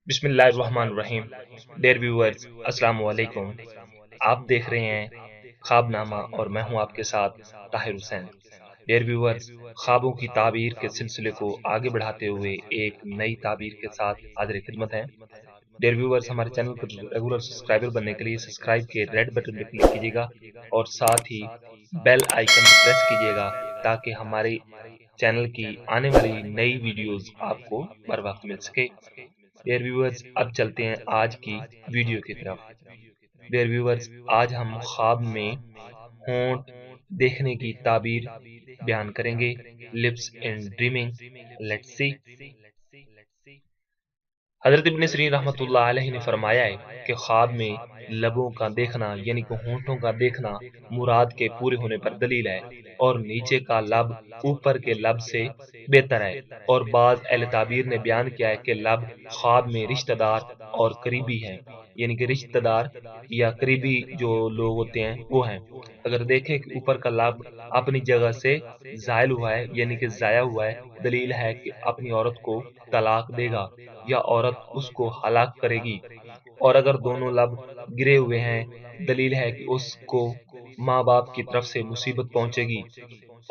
बिस्मिल्लाहिर्रहमानिर्रहीम। Dear viewers, अस्सलाम वालेकुम। आप देख रहे हैं ख्वाबनामा और मैं हूं आपके साथ ताहिर हुसैन। डियर व्यूअर्स, ख्वाबों की ताबीर के सिलसिले को आगे बढ़ाते हुए एक नई ताबीर के साथ हाजिर खिदमत है। डियर व्यूअर्स, हमारे चैनल को रेगुलर सब्सक्राइबर बनने के लिए सब्सक्राइब के रेड बटन पर क्लिक कीजिएगा और साथ ही बेल आइकन पर प्रेस कीजिएगा ताकि हमारे चैनल की आने वाली नई वीडियोस आपको बर वक्त मिल सके। डियर व्यूअर्स, अब चलते हैं आज की वीडियो की तरफ। डियर व्यूअर्स, आज हम ख्वाब में होंठ देखने की ताबीर बयान करेंगे। Lips in dreaming. Let's see. Hazrat ibn serine रहमतुल्लाह अलैहि ने फरमाया है कि ख्वाब में लबों का देखना यानी कि होंठों का देखना मुराद के पूरे होने पर दलील है और नीचे का लब ऊपर के लब से बेहतर है। और बाज अहले ताबीर ने बयान किया है कि लब ख्वाब में रिश्तेदार और करीबी हैं, यानी कि रिश्तेदार या करीबी जो लोग होते हैं वो हैं। अगर देखें कि ऊपर का लब अपनी जगह से जायल हुआ है यानी कि जाया हुआ है, दलील है कि अपनी औरत को तलाक देगा या औरत उसको हलाक करेगी। और अगर दोनों लब गिरे हुए हैं, दलील है कि उसको माँ बाप की तरफ से मुसीबत पहुंचेगी।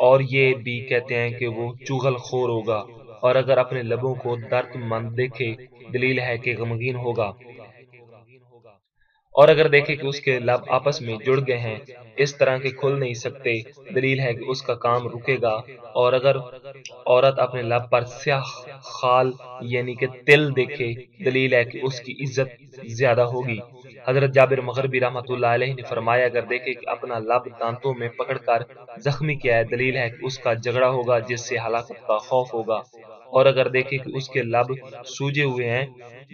और ये भी कहते हैं कि वो चुगलखोर होगा। और अगर अपने लबों को दर्दमंद देखे, दलील है कि गमगीन होगा। और अगर देखें कि उसके लब आपस में जुड़ गए हैं, इस तरह के खुल नहीं सकते, दलील है कि उसका काम रुकेगा। और अगर औरत अपने लब पर स्याह खाल यानी कि तिल देखे, दलील है कि उसकी इज्जत ज्यादा होगी। हजरत जाबिर मगरबी रहमतुल्लाह अलैहि ने फरमाया, अगर देखे कि अपना लब दांतों में पकड़कर जख्मी किया है, दलील है कि उसका झगड़ा होगा जिससे हलाकत का खौफ होगा। और अगर देखे कि उसके लब सूजे हुए हैं,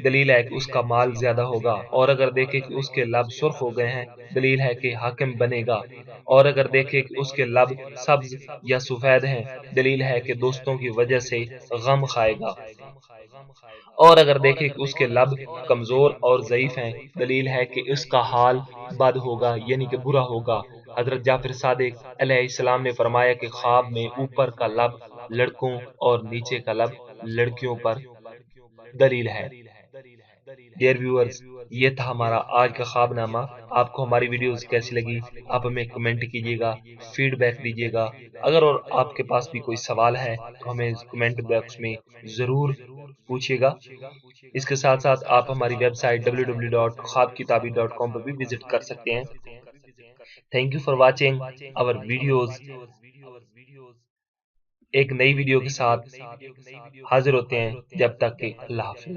दलील है कि उसका माल ज्यादा होगा। और अगर देखे कि उसके लब सुर्ख हो गए हैं, दलील है कि हाकिम बनेगा। और अगर देखे कि उसके लब सब्ज या सफेद हैं, दलील है कि दोस्तों की वजह से गम खाएगा। और अगर देखें कि उसके लब कमजोर और ज़ईफ हैं, दलील है कि उसका हाल बद होगा यानी कि बुरा होगा। हजरत जाफर सादिक अलैहिस्सलाम ने फरमाया कि ख्वाब में ऊपर का लब लड़कों और नीचे का लब लड़कियों पर दलील है। डियर व्यूअर्स, ये था हमारा आज का ख्वाबनामा। आपको हमारी वीडियोस कैसी लगी, आप हमें कमेंट कीजिएगा, फीडबैक दीजिएगा। अगर और आपके पास भी कोई सवाल है तो हमें कमेंट बॉक्स में जरूर पूछिएगा। इसके साथ साथ आप हमारी वेबसाइट www.ख्वाबकिताबी.com पर भी विजिट कर सकते हैं। Thank you for watching our videos. एक नई वीडियो के साथ हाजिर होते हैं, जब तक कि अल्लाह हाफिज।